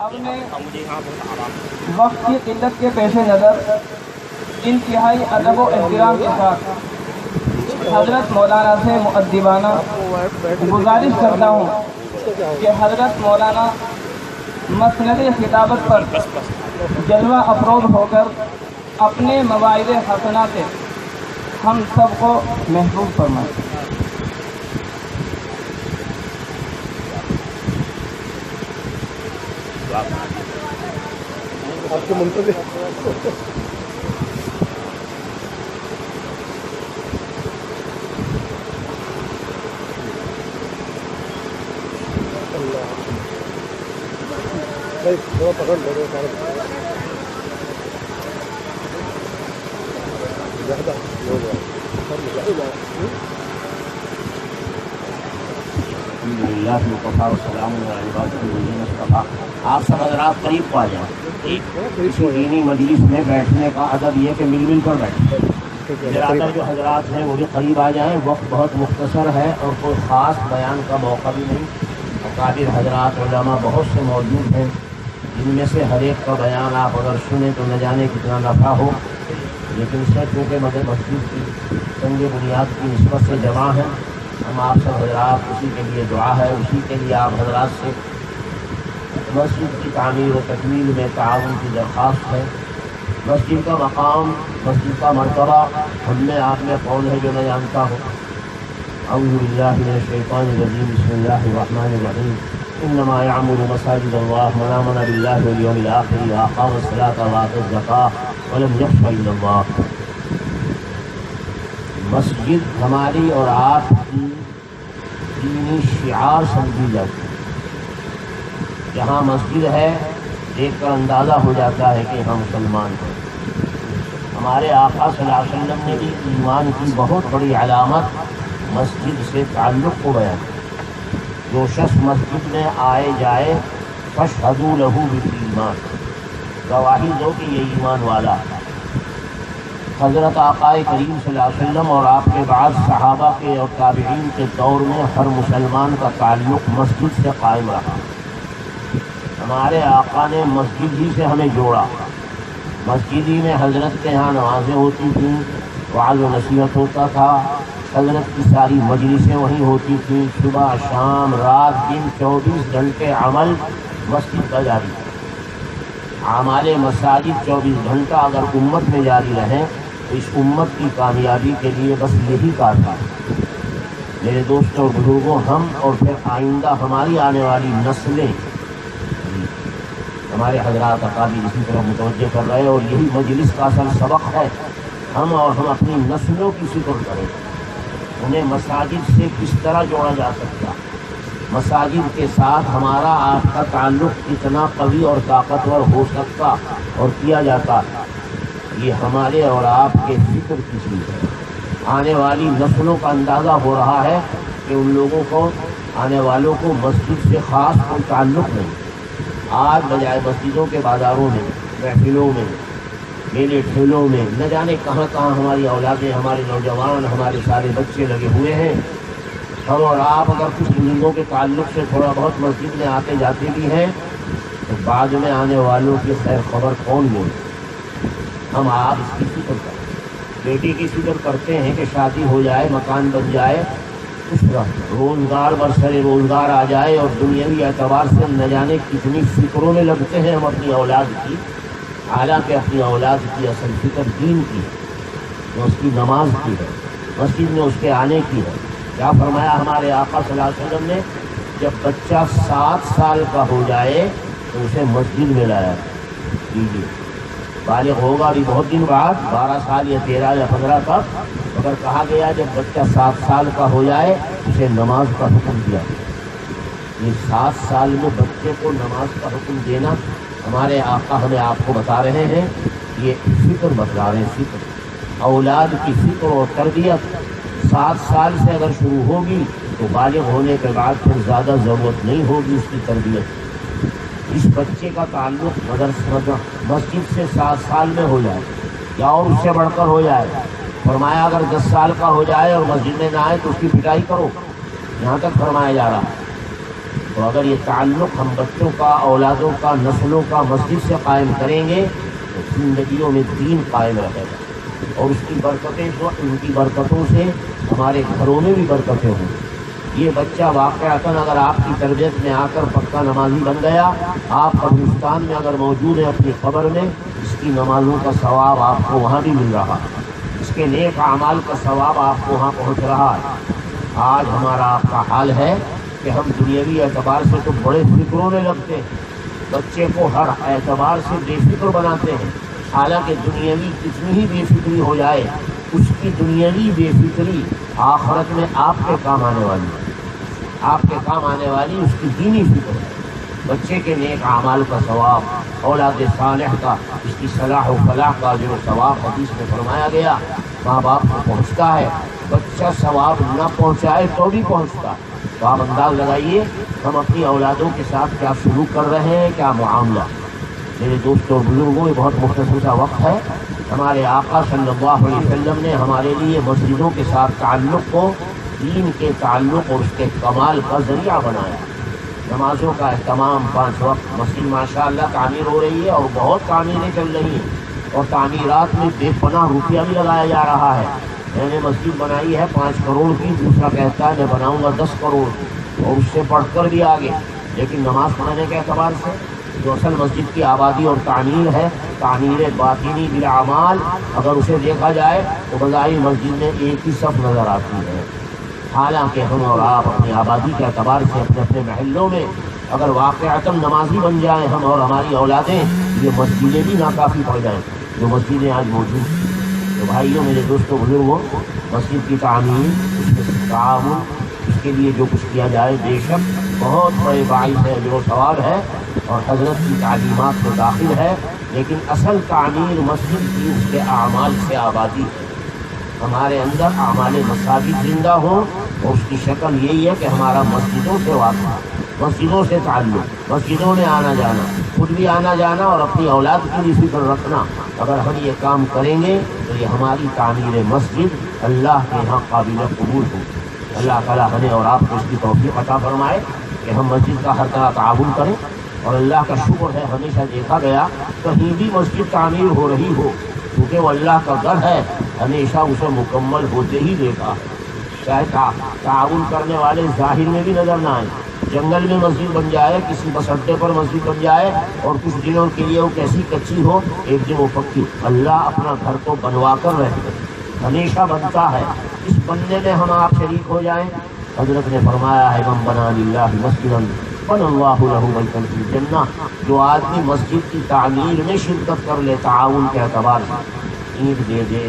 اپنے وقت کی قلت کے پیش نظر انتہائی ادب و احترام کے ساتھ حضرت مولانا سے مؤدبانہ گزارش کرتا ہوں کہ حضرت مولانا مسند خطابت پر جلوہ افروز ہو کر اپنے مواعظ حسنہ سے ہم سب کو محفوظ فرمائیں۔ آپ کے منتظر تھوڑا پکڑ لو زیادہ ہو گیا۔ آپ سب حضرات قریب کو آ جائیں۔ اسی دینی مجلس میں بیٹھنے کا ادب یہ کہ مل مل کر بیٹھیں۔ زیادہ جو حضرات ہیں وہ بھی قریب آ جائیں۔ وقت بہت مختصر ہے اور کوئی خاص بیان کا موقع بھی نہیں۔ اکابر حضرات علماء بہت سے موجود ہیں، جن میں سے ہر ایک کا بیان آپ اگر سنیں تو نہ جانے کتنا نفع ہو، لیکن سب چونکہ مسجد کی سنگ بنیاد کی نسبت سے جمع ہیں، ہم آپ سب حضرات اسی کے لیے دعا ہے، اسی کے لیے آپ حضرات سے مسجد کی تعمیر و تکمیل میں تعاون کی درخواست ہے۔ مسجد کا مقام، مسجد کا مرتبہ ہم میں آپ میں کون ہے جو نہ جانتا ہو؟ اعوذ باللہ من الشیطان الرجیم، بسم اللہ الرحمن الرحیم۔ انما یعمر مساجد اللہ من آمن باللہ والیوم الآخر واقام الصلاۃ وآتى الزکاۃ ولم یخش الا اللہ۔ مسجد ہماری اور آپ کی دینی شعار سمجھی جاتی ہے۔ جہاں مسجد ہے دیکھ کر اندازہ ہو جاتا ہے کہ ہم مسلمان ہیں۔ ہمارے آقا صلی اللہ علیہ وسلم نے بھی ایمان کی بہت بڑی علامت مسجد سے تعلق کو بیان کیا۔ جو شخص مسجد میں آئے جائے فاشہدوا لہ بالایمان، گواہی دو کہ یہ ایمان والا ہے۔ حضرت آقا کریم صلی اللہ علیہ وسلم اور آپ کے بعد صحابہ کے اور تابعین کے دور میں ہر مسلمان کا تعلق مسجد سے قائم رہا۔ ہمارے آقا نے مسجد ہی سے ہمیں جوڑا۔ مسجد ہی میں حضرت کے یہاں نمازیں ہوتی تھیں، وعظ و نصیحت ہوتا تھا، حضرت کی ساری مجلسیں وہیں ہوتی تھیں، صبح شام رات دن 24 گھنٹے عمل مسجد کا جاری تھا۔ اعمال مساجد 24 گھنٹہ اگر امت میں جاری رہیں تو اس امت کی کامیابی کے لیے بس یہی کافی ہے۔ میرے دوستوں اور بزرگوں، ہم اور پھر آئندہ ہماری آنے والی نسلیں، ہمارے حضرات اکابر اسی طرح متوجہ کر رہے ہیں، اور یہی مجلس کا اصل سبق ہے۔ ہم اپنی نسلوں کی فکر کریں، انہیں مساجد سے کس طرح جوڑا جا سکتا، مساجد کے ساتھ ہمارا آپ کا تعلق کتنا قوی اور طاقتور ہو سکتا اور کیا جاتا، یہ ہمارے اور آپ کے فکر کی چیز ہے۔ آنے والی نسلوں کا اندازہ ہو رہا ہے کہ ان لوگوں کو، آنے والوں کو مسجد سے خاص کوئی تعلق نہیں۔ آج بجائے مسجدوں کے بازاروں میں، محفلوں میں، میلے ٹھیلوں میں، نہ جانے کہاں کہاں ہماری اولادیں، ہمارے نوجوان، ہمارے سارے بچے لگے ہوئے ہیں۔ ہم اور آپ اگر کچھ بزرگوں کے تعلق سے تھوڑا بہت مسجد میں آتے جاتے بھی ہیں تو بعد میں آنے والوں کی خیر خبر کون لے؟ ہم آپ اس کی فکر کریں، بیٹی کی فکر کرتے ہیں کہ شادی ہو جائے، مکان بن جائے، روزگار برسر روزگار آ جائے، اور دنیاوی اعتبار سے نہ جانے کتنی فکروں میں لگتے ہیں ہم اپنی اولاد کی، حالانکہ اپنی اولاد کی اصل فکر دین کی ہے، اس کی نماز کی ہے، مسجد میں اس کے آنے کی ہے۔ کیا فرمایا ہمارے آقا صلی اللہ علیہ وسلم نے؟ جب بچہ 7 سال کا ہو جائے تو اسے مسجد میں لایا دیجیے۔ بالغ ہوگا بھی بہت دن بعد، 12 سال یا 13 یا 15 تک، اگر کہا گیا جب بچہ 7 سال کا ہو جائے اسے نماز کا حکم دیا۔ یہ 7 سال میں بچے کو نماز کا حکم دینا ہمارے آقا ہمیں آپ کو بتا رہے ہیں، یہ فکر بتلا رہے ہیں۔ فکر، اولاد کی فکر اور تربیت 7 سال سے اگر شروع ہوگی تو بالغ ہونے کے بعد پھر زیادہ ضرورت نہیں ہوگی اس کی تربیت۔ اس بچے کا تعلق مسجد سے 7 سال میں ہو جائے یا اور اس سے بڑھ کر ہو جائے۔ فرمایا اگر 10 سال کا ہو جائے اور مسجد میں نہ آئے تو اس کی پٹائی کرو، یہاں تک فرمایا جا رہا ہے۔ تو اگر یہ تعلق ہم بچوں کا، اولادوں کا، نسلوں کا مسجد سے قائم کریں گے تو زندگیوں میں دین قائم رہے گا، اور اس کی برکتیں جو ان کی برکتوں سے ہمارے گھروں میں بھی برکتیں ہوں۔ یہ بچہ واقعتاً اگر آپ کی تربیت میں آ کر پکا نمازی بن گیا، آپ قبرستان میں اگر موجود ہیں اپنی قبر میں، اس کی نمازوں کا ثواب آپ کو وہاں بھی مل رہا ہے، اس کے نیک اعمال کا ثواب آپ کو وہاں پہنچ رہا ہے۔ آج ہمارا آپ کا حال ہے کہ ہم دنیاوی اعتبار سے تو بڑے فکروں میں لگتے ہیں، بچے کو ہر اعتبار سے بے فکر بناتے ہیں، حالانکہ دنیاوی کتنی ہی بے فکری ہو جائے، اس کی دنیاوی بے فکری آخرت میں آپ کے کام آنے والی ہے، آپ کے کام آنے والی اس کی دینی فکر ہے۔ بچے کے نیک اعمال کا ثواب، اولاد صالح کا، اس کی صلاح و فلاح کا جو ثواب حدیث میں فرمایا گیا، ماں باپ کو پہنچتا ہے، بچہ ثواب نہ پہنچائے تو بھی پہنچتا ہے۔ تو آپ انداز لگائیے ہم اپنی اولادوں کے ساتھ کیا سلوک کر رہے ہیں، کیا معاملہ۔ میرے دوستوں اور بزرگوں، یہ بہت مختصر سا وقت ہے۔ ہمارے آقا صلی اللہ علیہ وسلم نے ہمارے لیے مسجدوں کے ساتھ تعلق کو دین کے تعلق اور اس کے کمال کا ذریعہ بنایا۔ نمازوں کا اہتمام 5 وقت، مسجد ماشاءاللہ تعمیر ہو رہی ہے اور بہت تعمیریں چل رہی ہیں، اور تعمیرات میں بے پناہ روپیہ بھی لگایا جا رہا ہے۔ میں نے مسجد بنائی ہے 5 کروڑ کی، دوسرا کہتا ہے میں بناؤں گا 10 کروڑ اور اس سے بڑھ کر بھی آگے۔ لیکن نماز پڑھنے کے اعتبار سے جو اصل مسجد کی آبادی اور تعمیر ہے، تعمیر باطنی بالاعمال، اگر اسے دیکھا جائے تو بظاہر مسجد میں ایک ہی صف نظر آتی ہے، حالانکہ ہم اور آپ اپنی آبادی کے اعتبار سے اپنے اپنے محلوں میں اگر واقعتاً نمازی بن جائیں ہم اور ہماری اولادیں، یہ مسجدیں بھی ناکافی پڑ جائیں جو مسجدیں آج موجود ہیں۔ تو بھائیوں، میرے دوستوں، بزرگوں، مسجد کی تعمیر، اس میں تعاون، اس کے لیے جو کچھ کیا جائے بے شک بہت بڑے باعث ہے، جو ثواب ہے اور حضرت کی تعلیمات میں داخل ہے، لیکن اصل تعمیر مسجد کی اس کے اعمال سے آبادی ہے۔ ہمارے اندر اعمال مساجد زندہ ہوں، اور اس کی شکل یہی ہے کہ ہمارا مسجدوں سے واسطہ، مسجدوں سے تعلق، مسجدوں میں آنا جانا، خود بھی آنا جانا اور اپنی اولاد کی بھی فکر رکھنا۔ اگر ہم یہ کام کریں گے تو یہ ہماری تعمیر مسجد اللہ کے یہاں قابل قبول ہو۔ اللہ تعالیٰ ہمیں اور آپ کو اس کی توفیق عطا فرمائے کہ ہم مسجد کا ہر طرح تعاون کریں۔ اور اللہ کا شکر ہے، ہمیشہ دیکھا گیا کہیں بھی مسجد تعمیر ہو رہی ہو، کیونکہ وہ اللہ کا گھر ہے، ہمیشہ اسے مکمل ہوتے ہی دیکھا۔ چاہے تعاون کرنے والے ظاہر میں بھی نظر نہ آئے، جنگل میں مسجد بن جائے، کسی بس اڈے پر مسجد بن جائے اور کچھ دنوں کے لیے وہ کیسی کچی ہو، ایک دن وہ پکی۔ اللہ اپنا گھر کو بنوا کر رہے، ہمیشہ بنتا ہے، اس بننے میں ہم آپ شریک ہو جائیں۔ حضرت نے فرمایا ہے من بنا للہ مسجدا بنى اللہ لہ بیتا فی الجنہ، جو آدمی مسجد کی تعمیر میں شرکت کر لے تعاون کے اعتبار سے، اینٹ دے دے،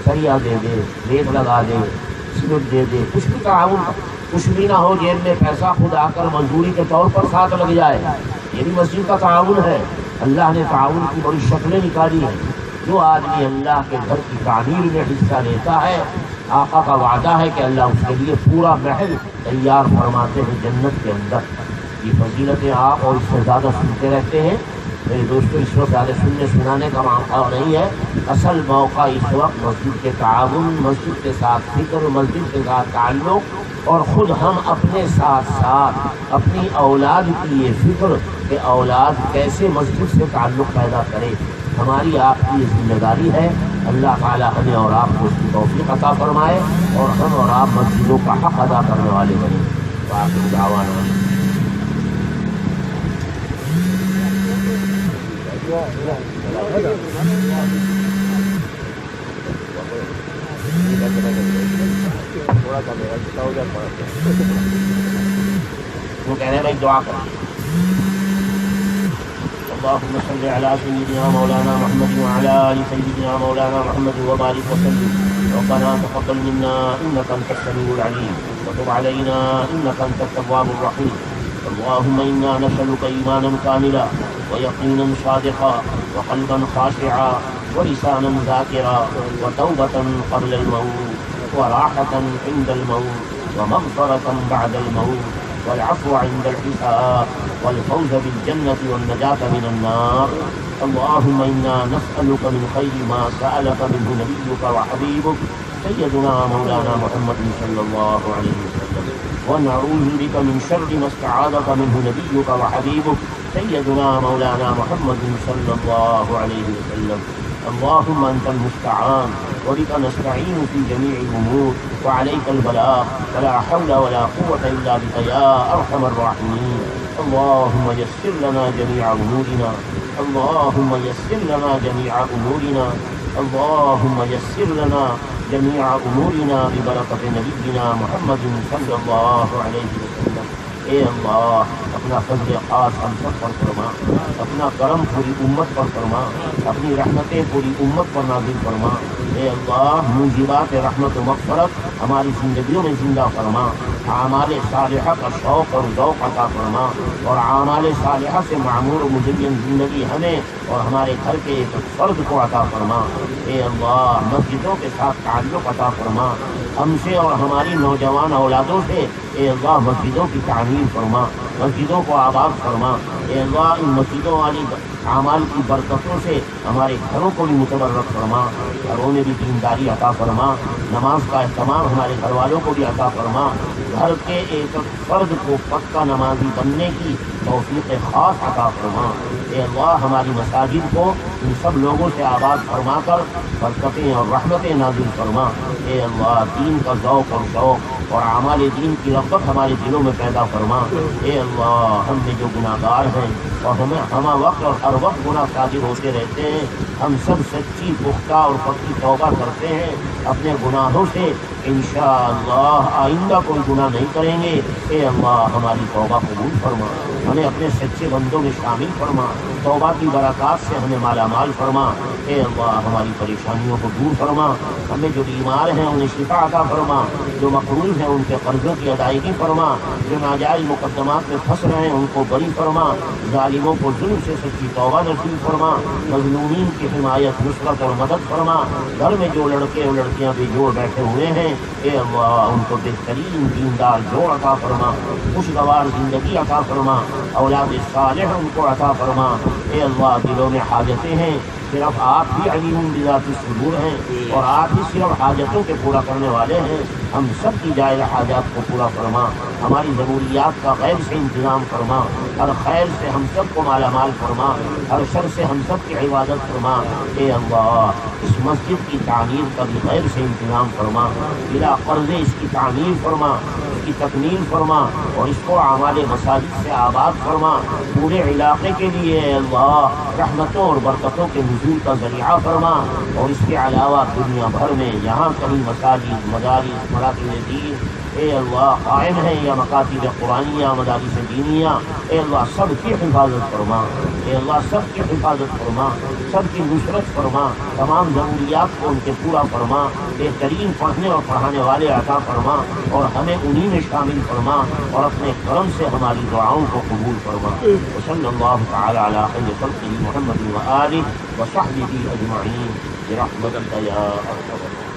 سریا دے دے، ریت لگا دے، سیمنٹ دے دے، کچھ بھی تعاون، کچھ بھی نہ ہو جیب میں پیسہ، خود آ کر مزدوری کے طور پر ساتھ لگ جائے، یہ بھی مسجد کا تعاون ہے۔ اللہ نے تعاون کی بڑی شکلیں نکالی ہیں۔ جو آدمی اللہ کے گھر کی تعمیر میں حصہ لیتا ہے، آقا کا وعدہ ہے کہ اللہ اس کے لیے پورا محل تیار فرماتے ہیں جنت کے اندر۔ یہ فضیلتیں آپ اور اس سے زیادہ سنتے رہتے ہیں میرے دوستوں، اس وقت زیادہ سنانے کا موقع نہیں ہے۔ اصل موقع اس وقت مسجد کے تعاون، مسجد کے ساتھ فکر، مسجد کے ساتھ تعلق، اور خود ہم اپنے ساتھ ساتھ اپنی اولاد کی یہ فکر کہ اولاد کیسے مسجد سے تعلق پیدا کرے، ہماری آپ کی یہ ذمہ داری ہے۔ اللہ تعالیٰ ہمیں اور آپ کو اس کی توفیق عطا فرمائے اور ہم اور آپ مسجدوں کا حق ادا کرنے والے بنیں۔ وآخر دعوانا تھوڑا سا میرا کتنا ہو جائے پڑا وہ کہہ رہے ہیں بھائی دعا کریں۔ اللهم صل على سيدنا مولانا محمد وعلى آل سيدنا مولانا محمد وبارك وسلم۔ ربنا تقبل منا إنك أنت السميع العليم وتب علينا إنك أنت التواب الرحيم۔ اللهم إنا نسألك إيمانا كاملا ويقينا صادقا وقلبا خاشعا ولسانا ذاكرا وتوبة قبل الموت وراحة عند الموت ومغفرة بعد الموت والعفو عند الحساب والفوز بالجنة والنجاة من النار۔ اللهم إنا نسألك من خير ما سألك منه نبيك وحبيبك سيدنا مولانا محمد صلى الله عليه وسلم، ونعوذ بك من شر ما استعاذك منه نبيك وحبيبك سيدنا مولانا محمد صلى الله عليه وسلم. اللهم أنت المستعان وبك نستعين في جميع الأمور وعليك البلاغ ولا حول ولا قوة إلا بك يا أرحم الراحمين. اللهم يسر لنا جميع أمورنا، اللهم يسر لنا جميع أمورنا، اللهم يسر لنا جميع أمورنا ببركة نبينا محمد صلى الله عليه وسلم. اے اللہ اپنا فضل خاص ہم سب پر فرما، اپنا کرم پوری امت پر فرما، اپنی رحمتیں پوری امت پر نازل فرما. اے اللہ موجبات رحمت و مغفرت ہماری زندگیوں میں زندہ فرما. اعمال صالحہ کا شوق اور ذوق عطا فرما، اور اعمال صالحہ سے معمور و مزین زندگی ہمیں اور ہمارے گھر کے ایک فرد کو عطا فرما. اے اللہ مسجدوں کے ساتھ تعلق عطا فرما، ہم سے اور ہماری نوجوان اولادوں سے اے اللہ مسجدوں کی تعمیر فرما، مسجدوں کو آباد فرما. اے اللہ ان مسجدوں والی اعمال کی برکتوں سے ہمارے گھروں کو بھی متبرک فرما، گھروں میں بھی دینداری عطا فرما، نماز کا اہتمام ہمارے گھر والوں کو بھی عطا فرما، گھر کے ایک فرد کو پکا نمازی بننے کی توفیق خاص عطا فرما. اے اللہ ہماری مساجد کو ان سب لوگوں سے آباد فرما کر برکتیں اور رحمتیں نازل فرما. اے اللہ دین کا ذوق اور شوق اور اعمال دین کی رغبت ہمارے دلوں میں پیدا فرما. اے اللہ ہم میں جو گناہ گار ہیں اور ہمیں ہمہ وقت اور ہر وقت گناہ صادر ہوتے رہتے ہیں، ہم سب سچی پختہ اور پکی توبہ کرتے ہیں اپنے گناہوں سے. انشاءاللہ آئندہ کوئی گناہ نہیں کریں گے. اے اللہ ہماری توبہ قبول فرما، ہمیں اپنے سچے بندوں میں شامل فرما، توبہ کی برکات سے ہمیں مالا مال فرما. اے اللہ ہماری پریشانیوں کو دور فرما، ہمیں جو بیمار ہیں انہیں شفا عطا فرما، جو مقروض ہیں ان کے قرضوں کی ادائیگی فرما، جو ناجائز مقدمات میں پھنس رہے ہیں ان کو بری فرما، ظالموں کو ظلم سے سچی توبہ نصیب فرما، مظلومین کی حمایت نصرت اور مدد فرما. گھر میں جو لڑکے اور لڑکیاں بے جوڑ بیٹھے ہوئے ہیں اے اللہ ان کو بہترین دیندار جوڑ عطا فرما، خوشگوار زندگی عطا فرما، اولاد صالح ان کو عطا فرما. اے اللہ دلوں میں حاجتیں ہیں، صرف آپ ہی علیم بذات الصدور ہیں اور آپ ہی صرف حاجتوں کے پورا کرنے والے ہیں. ہم سب کی جائز حاجات کو پورا فرما، ہماری ضروریات کا غیب سے انتظام فرما، ہر خیر سے ہم سب کو مالا مال فرما، ہر شر سے ہم سب کی عبادت فرما. اے اللہ اس مسجد کی تعمیر کا بھی غیب سے انتظام فرما، بلا قرضے اس کی تعمیر فرما، اس کی تکمیل فرما اور اس کو اعمال مساجد سے آباد فرما. پورے علاقے کے لیے اے اللہ رحمتوں اور برکتوں کے نزول کا ذریعہ فرما. اور اس کے علاوہ دنیا بھر میں جہاں کہیں مساجد، مدارس، مراکز دین اے اللہ قائم ہیں یا مکاتب قرآنیہ، مدارس دینیہ، اے اللہ سب کی حفاظت فرما. اے اللہ سب کی حفاظت فرما، سب کی نصرت فرما، تمام ضروریات کو ان کے پورا فرما، بہترین پڑھنے اور پڑھانے والے عطا فرما اور ہمیں انہی میں شامل فرما اور اپنے کرم سے ہماری دعاؤں کو قبول فرما. وصلی اللہ تعالی علی خیر خلقہ محمد وآلہ وصحبہ اجمعین برحمتک یا ارحم الراحمین.